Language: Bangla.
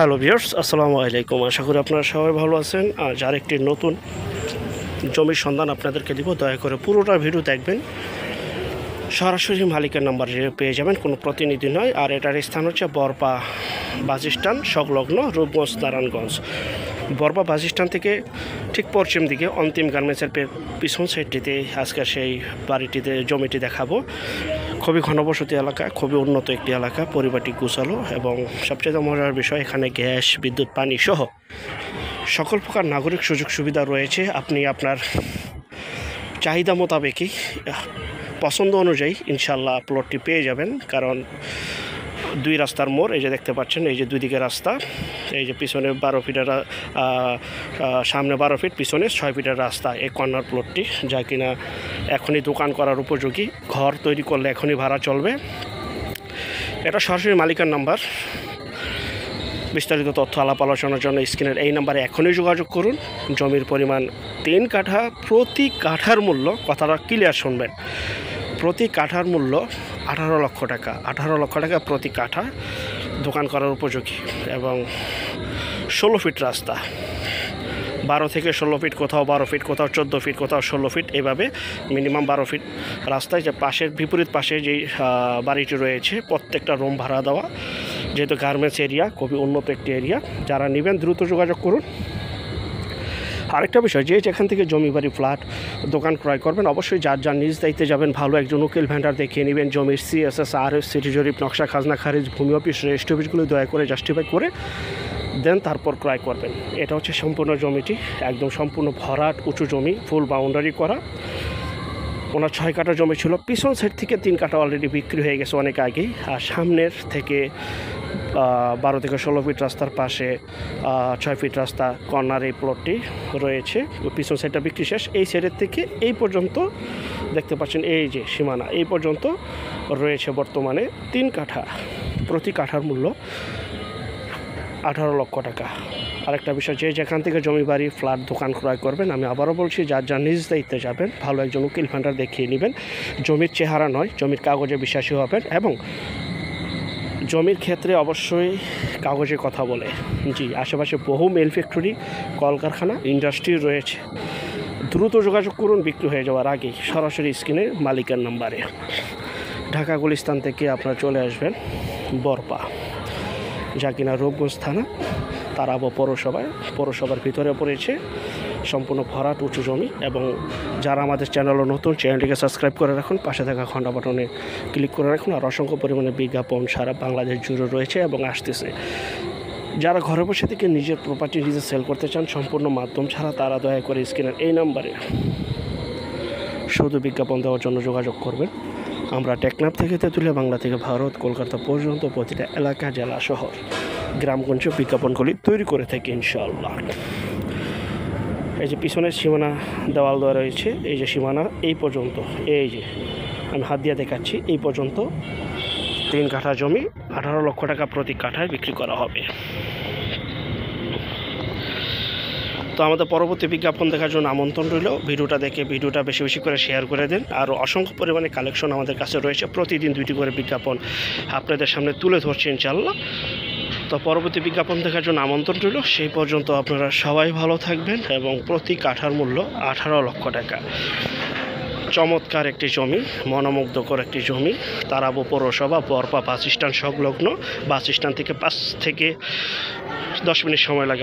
হ্যালো ভিউয়ার্স, আসসালামু আলাইকুম। আশা করি আপনারা সবাই ভালো আছেন। যার একটি নতুন জমির সন্ধান আপনাদেরকে দিব, দয়া করে পুরোটা ভিডিও দেখবেন। সরাসরি মালিকের নাম্বার পেয়ে যাবেন, কোনো প্রতিনিধি নয়। আর এটার স্থান হচ্ছে বরপা বাস স্ট্যান্ড সংলগ্ন রূপগঞ্জ নারায়ণগঞ্জ। বরপা বাস স্ট্যান্ড থেকে ঠিক পশ্চিম দিকে অন্তিম গার্মেন্টসের পিছন সাইডটিতে আজকে সেই বাড়িটিতে জমিটি দেখাবো। খুবই ঘনবসতি এলাকা, খুবই উন্নত একটি এলাকা, পরিবারটি গুছালো এবং সবচেয়ে মজার বিষয় এখানে গ্যাস, বিদ্যুৎ, পানি সহ সকল প্রকার নাগরিক সুযোগ সুবিধা রয়েছে। আপনি আপনার চাহিদা মোতাবেকই পছন্দ অনুযায়ী ইনশাল্লাহ প্লটটি পেয়ে যাবেন। কারণ দুই রাস্তার মোড়, এই যে দেখতে পাচ্ছেন, এই যে দুই দিকে রাস্তা, এই যে পিছনে 12 ফিটের সামনে 12 ফিট, পিছনে 6 ফিটের রাস্তা। এই কর্নার প্লটটি, যা কিনা এখনই দোকান করার উপযোগী, ঘর তৈরি করলে এখনই ভাড়া চলবে। এটা সরাসরি মালিকের নাম্বার। বিস্তারিত তথ্য আলাপ আলোচনার জন্য স্ক্রিনের এই নাম্বারে এখনই যোগাযোগ করুন। জমির পরিমাণ 3 কাঠা, প্রতি কাঠার মূল্য, কথাটা ক্লিয়ার শুনবেন, প্রতি কাঠার মূল্য 18 লক্ষ টাকা। 18 লক্ষ টাকা প্রতি কাঠা, দোকান করার উপযোগী এবং 16 ফিট রাস্তা। 12 থেকে 16 ফিট, কোথাও 12 ফিট, কোথাও 14 ফিট, কোথাও 16 ফিট, এভাবে মিনিমাম 12 ফিট রাস্তায়। যে পাশের বিপরীত পাশে যেই বাড়িটি রয়েছে, প্রত্যেকটা রুম ভাড়া দেওয়া। যেহেতু গার্মেন্টস এরিয়া, খুবই উন্নত একটি এরিয়া। যারা নেবেন দ্রুত যোগাযোগ করুন। আরেকটা বিষয়, যেখান থেকে জমি বাড়ি ফ্ল্যাট দোকান ক্রয় করবেন, অবশ্যই যার নিজ দায়িত্বে যাবেন। ভালো একজন উকিল ভেন্ডার দেখিয়ে নেবেন। জমির CSS, RS, সিটি জরিপ, নকশা, খাজনা খারিজ, ভূমি অফিস, রেজিস্ট্রি অফিসগুলো দয়া করে জাস্টিফাই করে দেন, তারপর ক্রয় করবেন। এটা হচ্ছে সম্পূর্ণ জমিটি, একদম সম্পূর্ণ ভরাট উঁচু জমি, ফুল বাউন্ডারি করা। ওনার 6 কাঠা জমি ছিল। পিছন সাইড থেকে 3 কাঠা অলরেডি বিক্রি হয়ে গেছে অনেক আগেই। আর সামনের থেকে 12 থেকে 16 ফিট রাস্তার পাশে 6 ফিট রাস্তা, কর্নার এই প্লটটি রয়েছে। পিছন সাইডটা বিক্রি শেষ। এই সাইডের থেকে এই পর্যন্ত দেখতে পাচ্ছেন, এই যে সীমানা, এই পর্যন্ত রয়েছে বর্তমানে 3 কাঠা। প্রতি কাঠার মূল্য 18 লক্ষ টাকা। আরেকটা বিষয়, যেখান থেকে জমি বাড়ি ফ্ল্যাট দোকান ক্রয় করবেন, আমি আবারও বলছি, যার নিজ দায়িত্বে যাবেন, ভালো একজন উকিল ভান্ডার দেখিয়ে নেবেন। জমির চেহারা নয়, জমির কাগজে বিশ্বাসী হবেন এবং জমির ক্ষেত্রে অবশ্যই কাগজে কথা বলে। জি, আশেপাশে বহু মিল ফ্যাক্টরি, কলকারখানা, ইন্ডাস্ট্রি রয়েছে। দ্রুত যোগাযোগ করুন বিক্রি হয়ে যাওয়ার আগেই, সরাসরি স্ক্রিনে মালিকের নাম্বারে। ঢাকা গুলিস্তান থেকে আপনারা চলে আসবেন বরপা, যা কিনা রূপগঞ্জ থানা, তারাবো পৌরসভার ভিতরে পড়েছে। সম্পূর্ণ ভরাট উঁচু জমি। এবং যারা আমাদের চ্যানেলে নতুন, চ্যানেলটিকে সাবস্ক্রাইব করে রাখুন, পাশে থাকা ঘন্টা বাটনে ক্লিক করে রাখুন। আর অসংখ্য পরিমাণে বিজ্ঞাপন সারা বাংলাদেশ জুড়ে রয়েছে এবং আসতেছে। যারা ঘরে বসে থেকে নিজের প্রপার্টি নিজে সেল করতে চান সম্পূর্ণ মাধ্যম ছাড়া, তারা দয়া করে স্ক্রিনের এই নাম্বারে শুধু বিজ্ঞাপন দেওয়ার জন্য যোগাযোগ করবেন। আমরা টেকনাফ থেকে তেঁতুলিয়া, বাংলা থেকে ভারত, কলকাতা পর্যন্ত প্রতিটা এলাকা, জেলা, শহর, গ্রামগঞ্জে বিজ্ঞাপনগুলি তৈরি করে থাকি ইনশাআল্লাহ। এই যে পিছনের সীমানা দেওয়াল দেওয়া রয়েছে, এই যে সীমানা এই পর্যন্ত, এই যে আমি হাত দিয়ে দেখাচ্ছি, এই পর্যন্ত 3 কাঠা জমি 18 লক্ষ টাকা প্রতি কাঠায় বিক্রি করা হবে। তো আমাদের পরবর্তী বিজ্ঞাপন দেখার জন্য আমন্ত্রণ রইল। ভিডিওটা দেখে ভিডিওটা বেশি বেশি করে শেয়ার করে দেন। আর অসংখ্য পরিমাণে কালেকশন আমাদের কাছে রয়েছে, প্রতিদিন 2টি করে বিজ্ঞাপন আপনাদের সামনে তুলে ধরছি ইনশাআল্লাহ। তো পরবর্তী বিজ্ঞাপন দেখার জন্য আমন্ত্রণ রইল। সেই পর্যন্ত আপনারা সবাই ভালো থাকবেন এবং প্রতি কাঠার মূল্য 18 লক্ষ টাকা। চমৎকার একটি জমি, মনোমুগ্ধকর একটি জমি, তারাবো পৌরসভা, বরপা বাস স্ট্যান্ড সংলগ্ন। বাস স্ট্যান্ড থেকে 5 থেকে 10 মিনিট সময় লাগে।